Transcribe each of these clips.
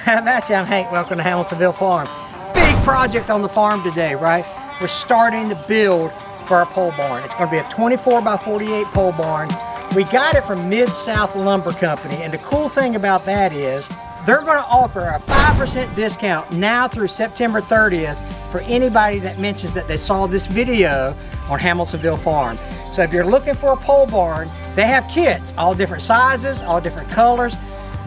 Matthew, I'm Hank. Welcome to Hamiltonville Farm. Big project on the farm today, right? We're starting to build for our pole barn. It's going to be a 24 by 48 pole barn. We got it from Mid-South Lumber Company, and the cool thing about that is they're going to offer a 5% discount now through September 30th for anybody that mentions that they saw this video on Hamiltonville Farm. So if you're looking for a pole barn, they have kits, all different sizes, all different colors.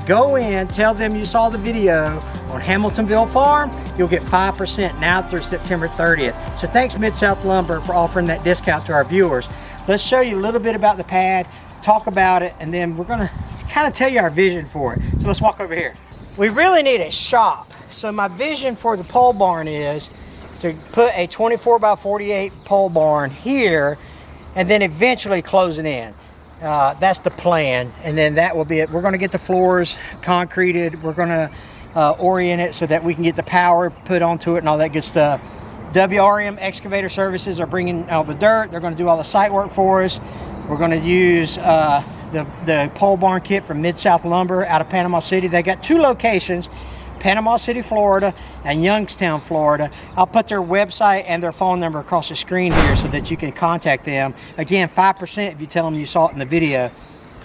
Go in, tell them you saw the video on Hamiltonville Farm. You'll get 5% now through September 30th. So thanks Mid-South Lumber for offering that discount to our viewers. Let's show you a little bit about the pad, talk about it, and then we're gonna kind of tell you our vision for it. So let's walk over here. We really need a shop. So my vision for the pole barn is to put a 24 by 48 pole barn here and then eventually close it in. That's the plan, and then that will be it. We're going to get the floors concreted. We're going to orient it so that we can get the power put onto it and all that good stuff. WRM Excavator Services are bringing all the dirt. They're going to do all the site work for us. We're going to use the pole barn kit from Mid-South Lumber out of Panama City. They got two locations, Panama City, Florida and Youngstown, Florida. I'll put their website and their phone number across the screen here so that you can contact them. Again, 5% if you tell them you saw it in the video.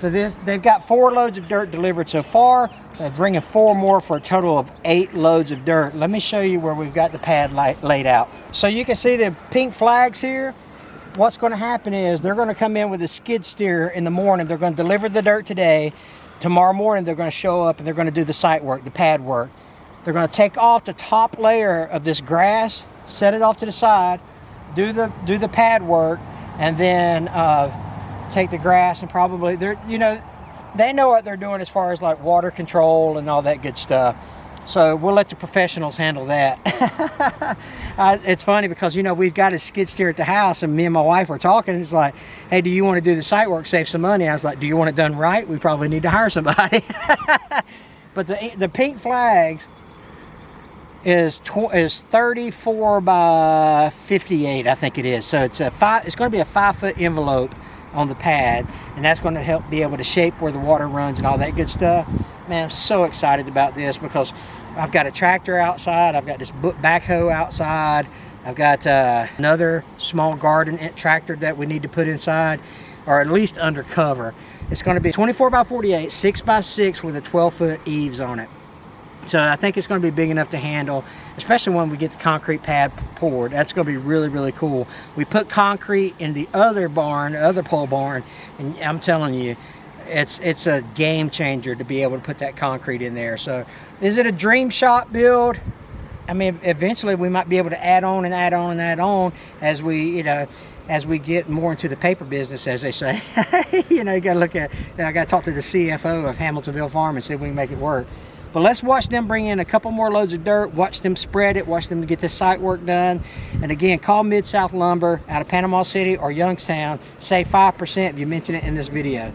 So they've got 4 loads of dirt delivered so far. They're bringing 4 more for a total of 8 loads of dirt. Let me show you where we've got the pad laid out. So you can see the pink flags here. What's going to happen is they're going to come in with a skid steer in the morning. They're going to deliver the dirt today. Tomorrow morning they're going to show up and they're going to do the site work, the pad work. They're going to take off the top layer of this grass, set it off to the side, do the pad work, and then take the grass and probably they know what they're doing as far as like water control and all that good stuff. So we'll let the professionals handle that. It's funny because we've got a skid steer at the house, and me and my wife were talking. It's like, hey, do you want to do the site work, save some money? I was like, do you want it done right? We probably need to hire somebody. But the pink flags is 34 by 58, I think it is. So it's going to be a 5-foot envelope on the pad, and that's going to help be able to shape where the water runs and all that good stuff. Man, I'm so excited about this because I've got a tractor outside, I've got this backhoe outside, I've got another small garden tractor that we need to put inside, or at least under cover. It's going to be 24 by 48, 6 by 6 with a 12-foot eaves on it. So I think it's going to be big enough to handle, especially when we get the concrete pad poured. That's going to be really, really cool. We put concrete in the other barn, the other pole barn, and I'm telling you, it's a game changer to be able to put that concrete in there. So is it a dream shop build? I mean, eventually we might be able to add on and add on and add on as we, as we get more into the paper business, as they say. You got to look at, I got to talk to the CFO of Hamiltonville Farm and see if we can make it work. But let's watch them bring in a couple more loads of dirt, watch them spread it, watch them get this site work done. And again, call Mid-South Lumber out of Panama City or Youngstown. Save 5% if you mention it in this video.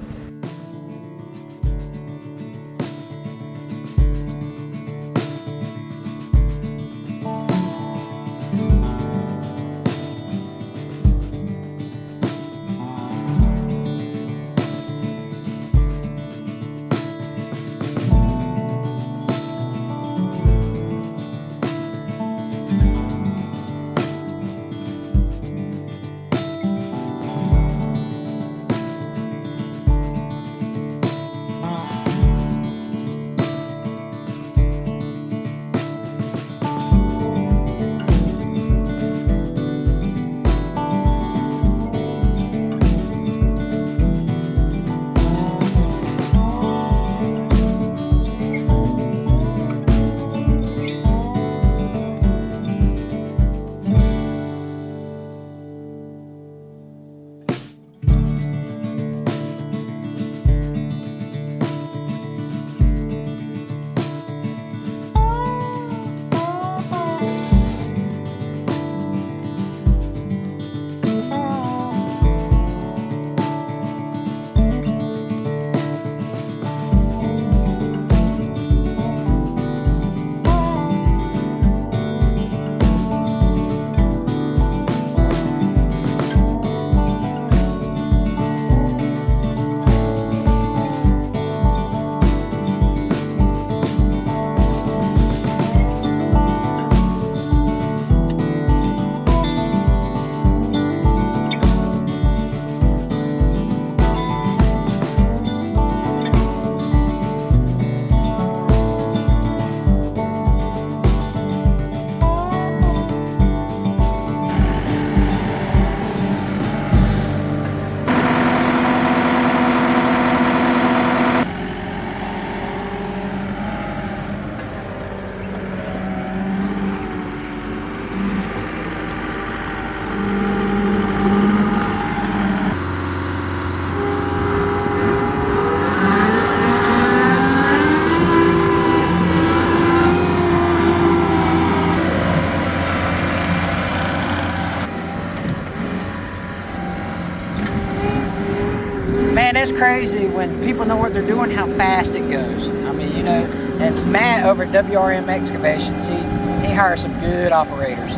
it's crazy when people know what they're doing, how fast it goes. I mean, you know, and Matt over at WRM Excavations, he hires some good operators.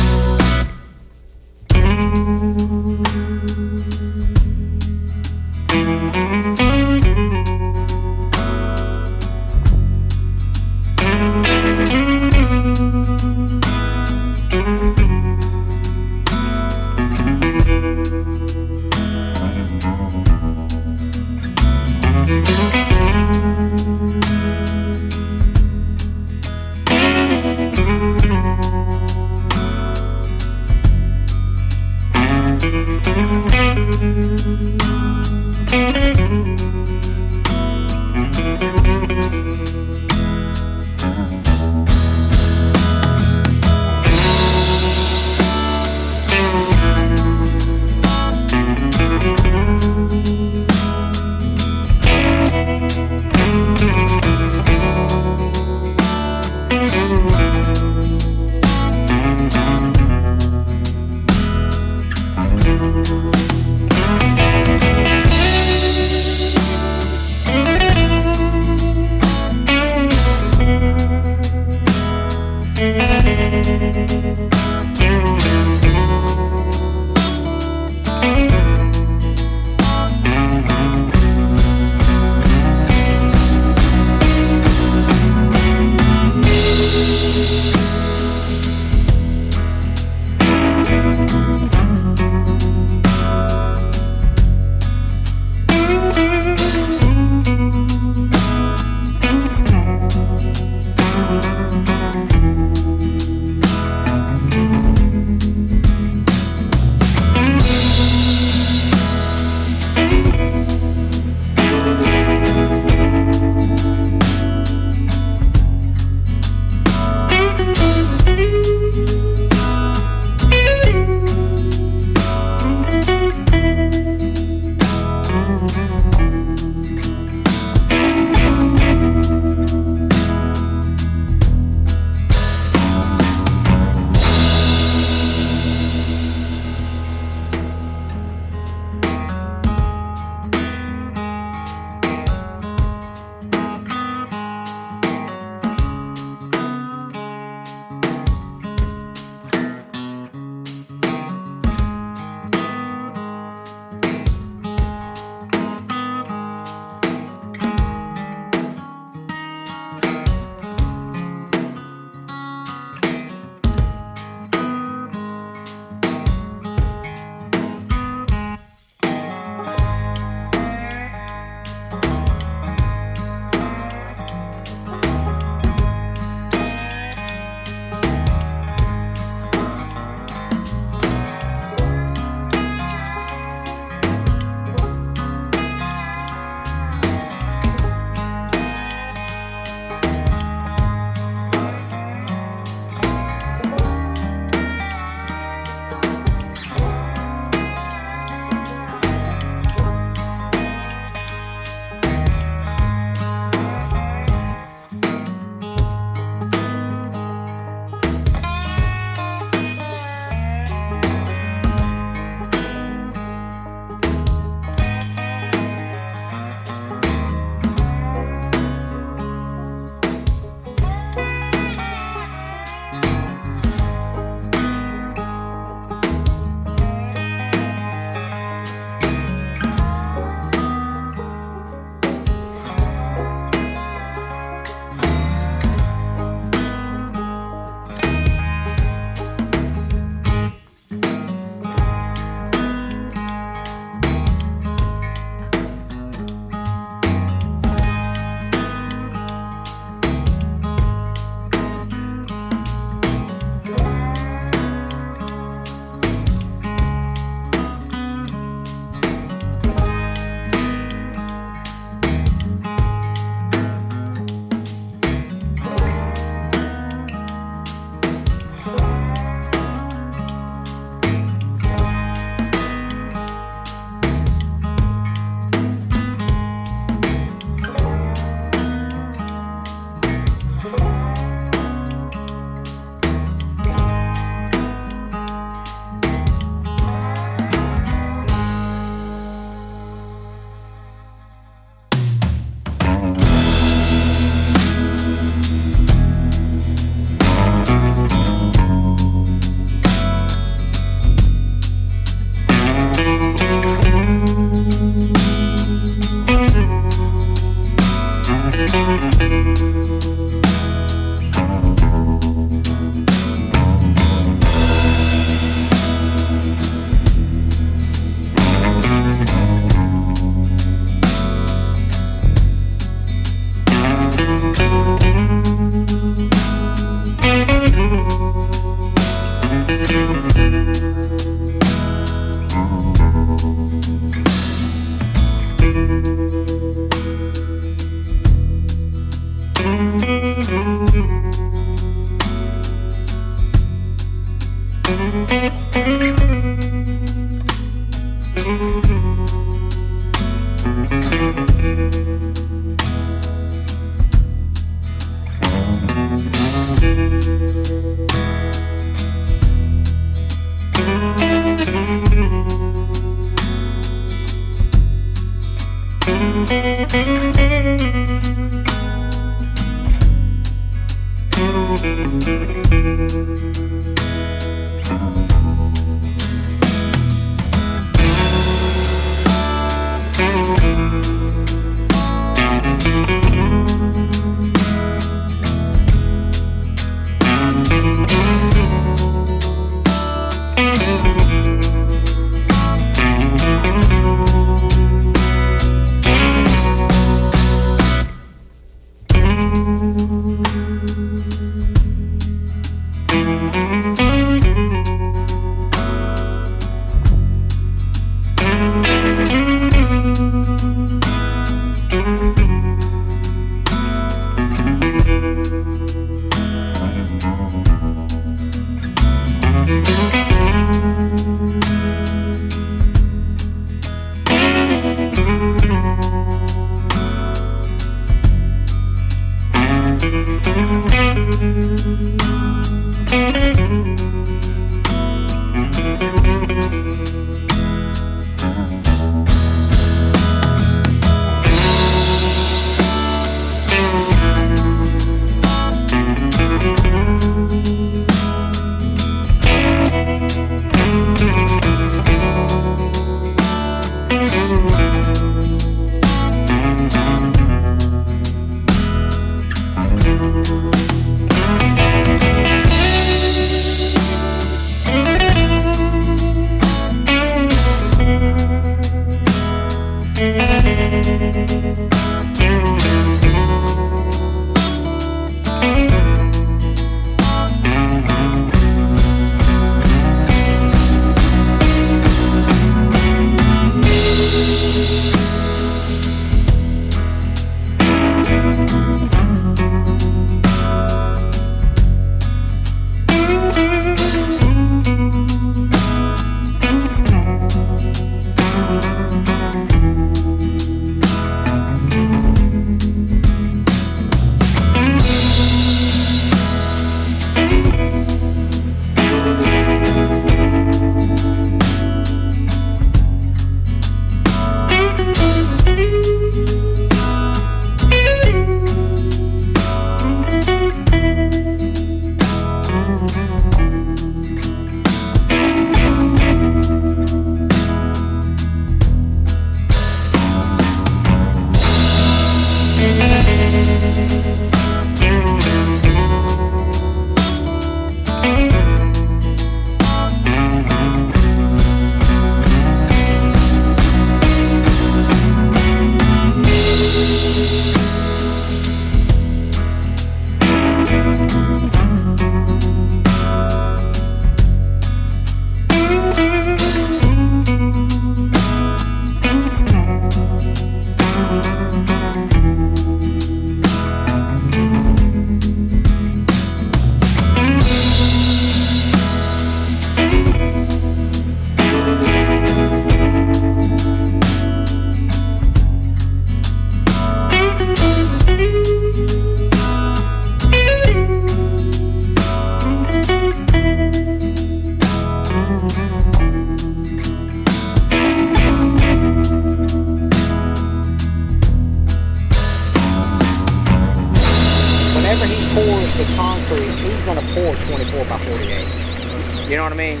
typically he's going to pour 24 by 48. You know what I mean?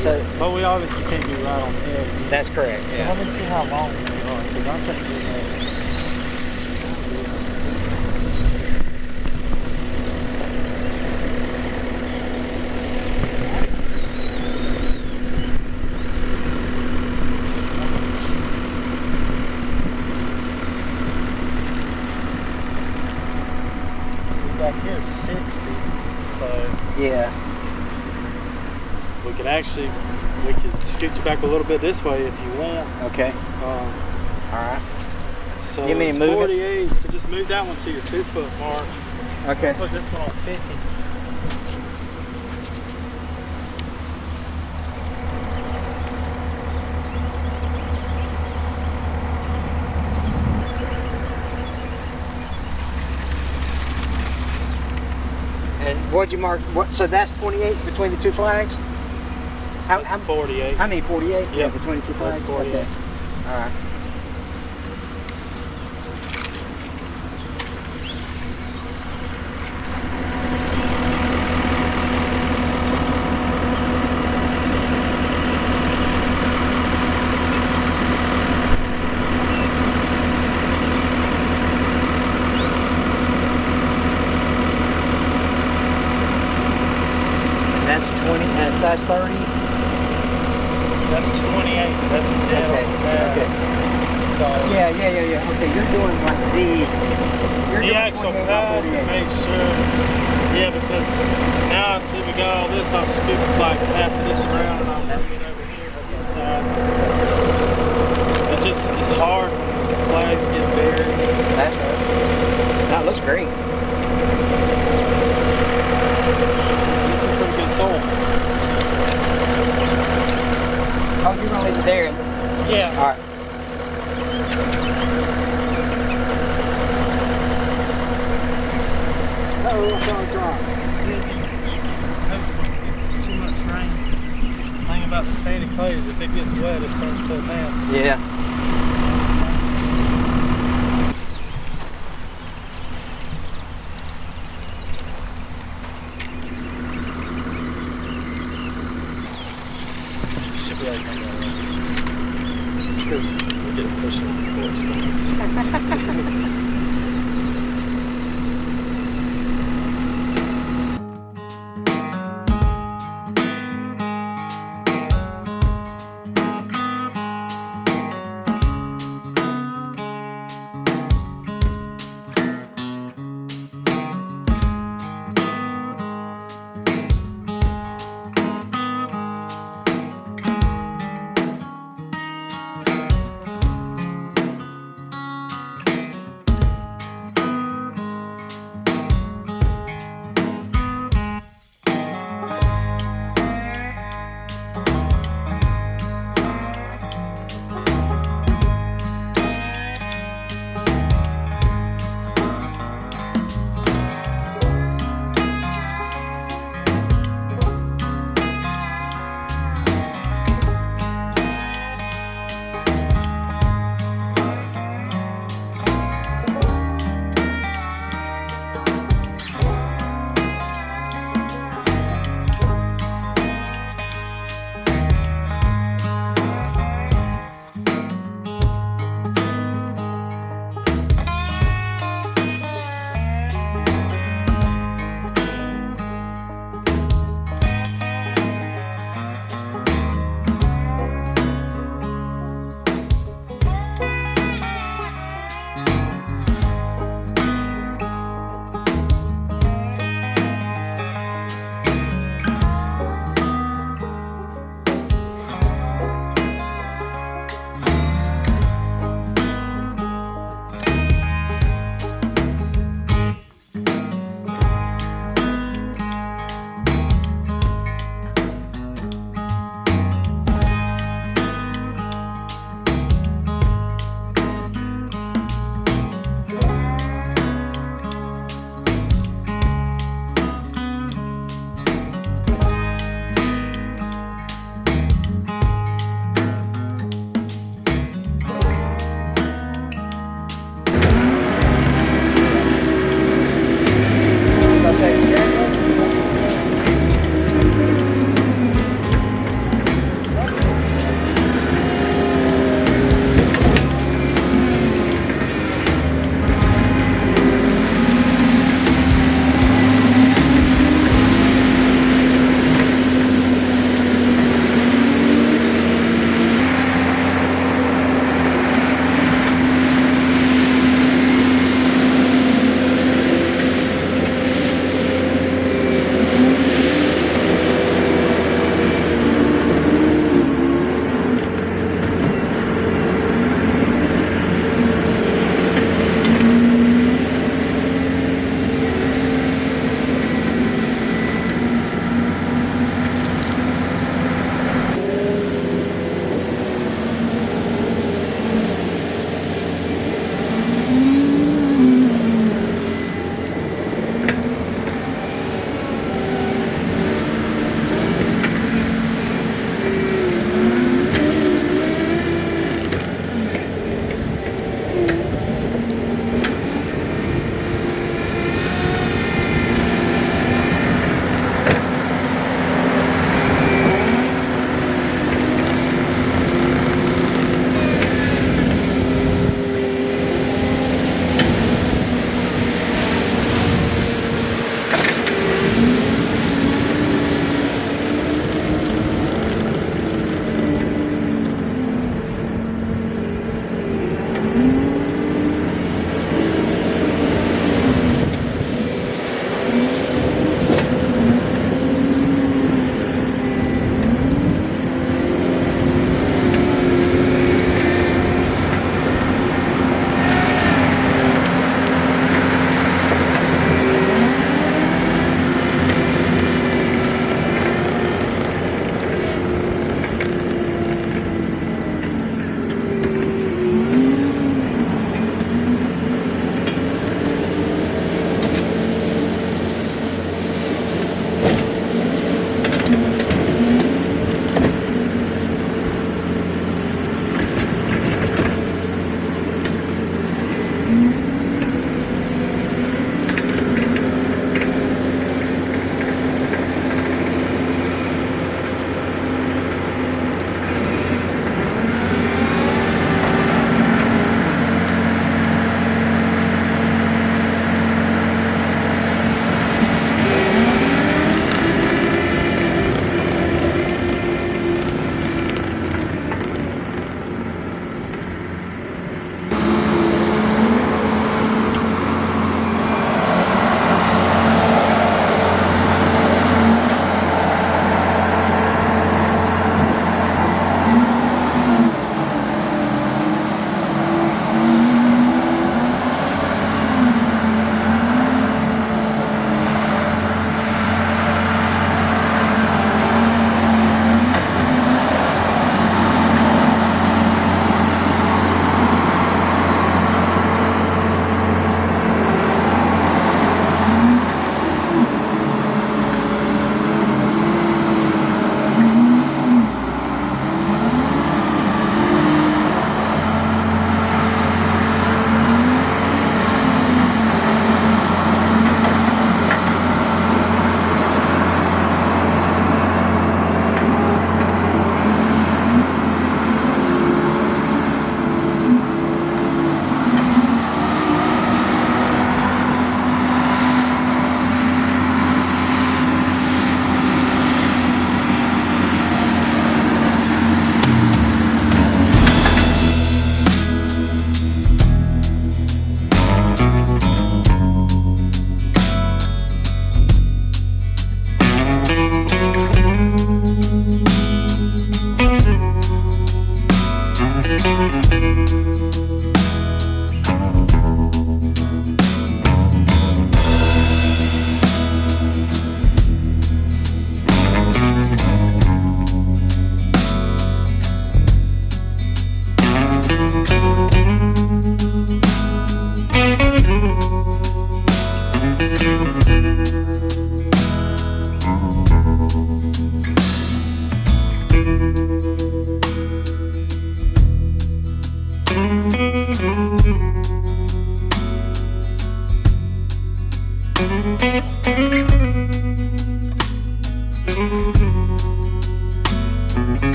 So, but we obviously can't be right on the edge. That's correct. So Yeah. let me see how long they are, because I'm thinking that. Back here is 60, so Yeah. we could scoot you back a little bit this way if you want. Okay. All right. So You mean it's move it? 48, so just move that one to your 2 foot mark. Okay. Put this one on 50. And what'd you mark? What? So that's 28 between the two flags? That's 48. How many? 48? Yeah, between the two flags? that's 48. Okay. All right. That's 20, and that's 30? That's 28. That's the dead Okay, over there. okay. So Yeah. Okay, you're doing like the actual pad to make sure. Yeah, because now see we got all this, I'll scoop like half of this around and I'll bring it over here on this side. It's hard when the flags get buried. That's right. That looks great. This is pretty good soil. Oh, you're gonna leave it there? Yeah. All right. Oh, it's on dry. Too much rain. The thing about the sandy clay is if it gets wet, it turns to a mess. Yeah. Should be like we'll get it pushing before it starts.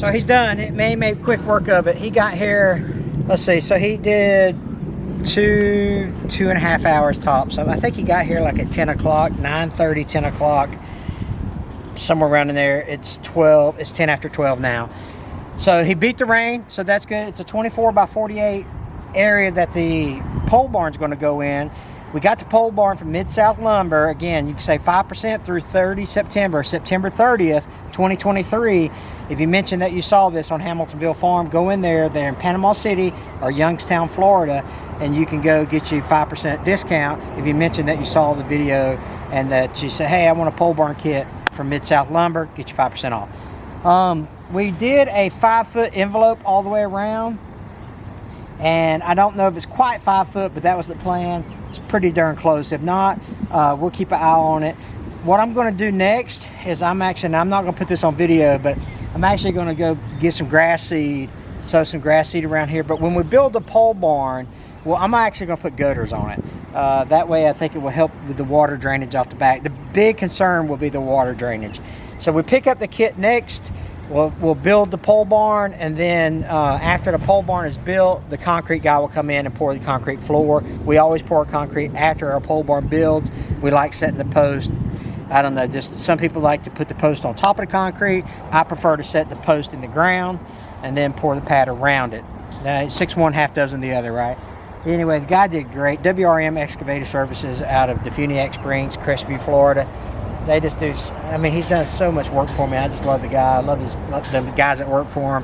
So he's done. He made quick work of it. He got here, let's see, so he did 2.5 hours tops. So I think he got here like at 10 o'clock, 9:30, 10 o'clock, somewhere around in there. It's 10 after 12 now. So he beat the rain, so that's good. It's a 24 by 48 area that the pole barn's going to go in. We got the pole barn from Mid-South Lumber. Again, you can say 5% through 30 September 30th, 2023. If you mention that you saw this on Hamiltonville Farm, go in there. They're in Panama City or Youngstown, Florida, and you can go get you 5% discount if you mention that you saw the video and that you say, hey, I want a pole barn kit from Mid-South Lumber, get you 5% off. We did a 5-foot envelope all the way around. And I don't know if it's quite 5 foot, but that was the plan. It's pretty darn close. If not, we'll keep an eye on it. What I'm going to do next is I'm not going to put this on video, but I'm actually going to go get some grass seed, sow some grass seed around here. But when we build the pole barn, well, I'm actually going to put gutters on it. That way I think it will help with the water drainage off the back. The big concern will be the water drainage. So we pick up the kit next. We'll build the pole barn, and then after the pole barn is built, the concrete guy will come in and pour the concrete floor. We always pour concrete after our pole barn builds. We like setting the post. I don't know, just some people like to put the post on top of the concrete. I prefer to set the post in the ground and then pour the pad around it. 6 one, half dozen the other, right? Anyway, the guy did great. WRM Excavator Services out of Defuniak Springs, Crestview, Florida. They just do, I mean, he's done so much work for me. I just love the guy. I love the guys that work for him.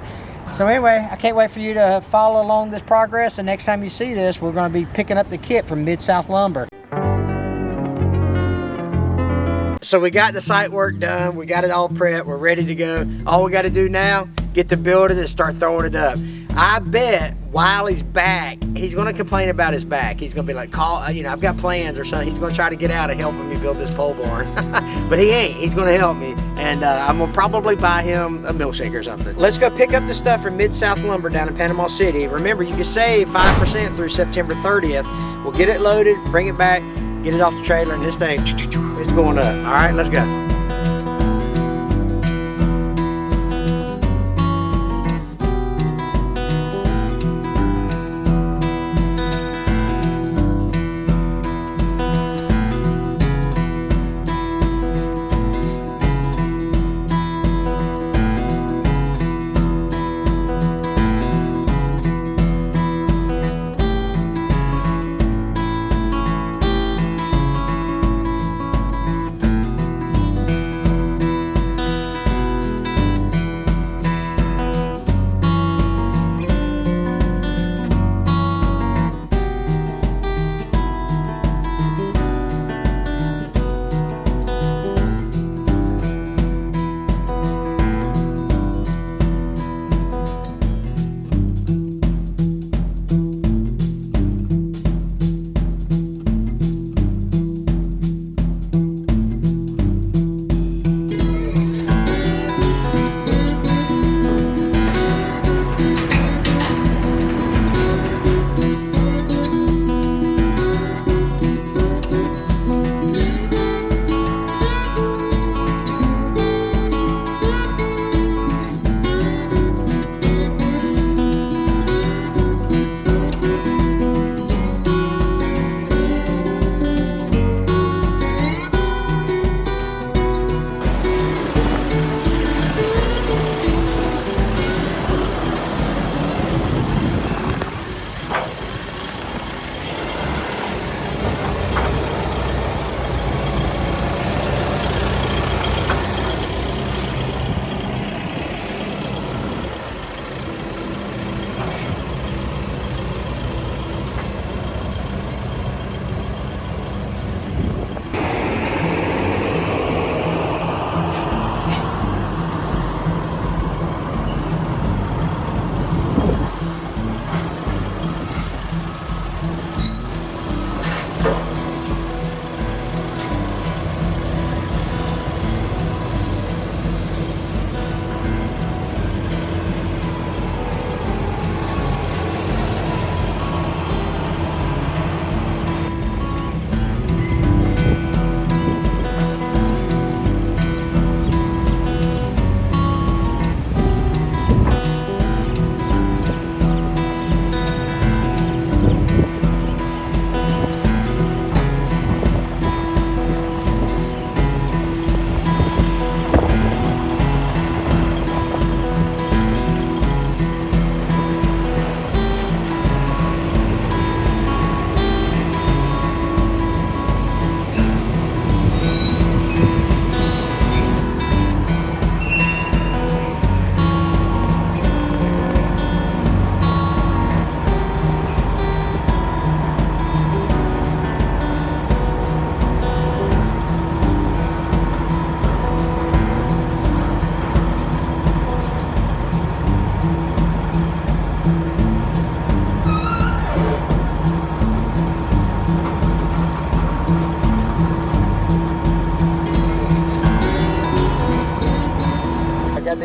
So anyway, I can't wait for you to follow along this progress. And next time you see this, we're going to be picking up the kit from Mid-South Lumber. So we got the site work done. We got it all prepped. We're ready to go. All we got to do now, get the building and start throwing it up. I bet while he's back, he's going to complain about his back. He's going to be like, I've got plans or something. He's going to try to get out of helping me build this pole barn. But he ain't. He's going to help me. And I'm going to probably buy him a milkshake or something. Let's go pick up the stuff from Mid-South Lumber down in Panama City. Remember, you can save 5% through September 30th. We'll get it loaded, bring it back, get it off the trailer, and this thing is going up. All right, let's go.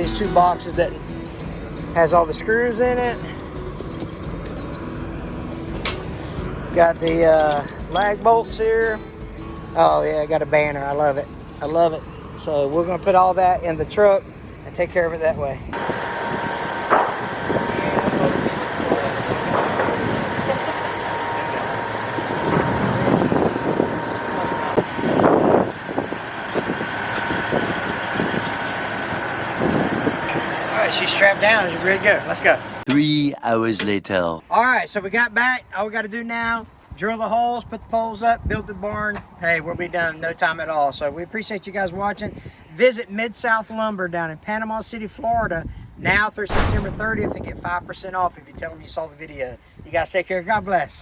these 2 boxes that has all the screws in it. Got the lag bolts here. Oh yeah, I got a banner. I love it. I love it. So we're gonna put all that in the truck and take care of it that way. All right, she's strapped down. She's ready to go. Let's go. 3 hours later. All right, so we got back. All we got to do now, drill the holes, put the poles up, build the barn. Hey, we'll be done in no time at all. So we appreciate you guys watching. Visit Mid-South Lumber down in Panama City, Florida, now through September 30th and get 5% off if you tell them you saw the video. You guys take care. God bless.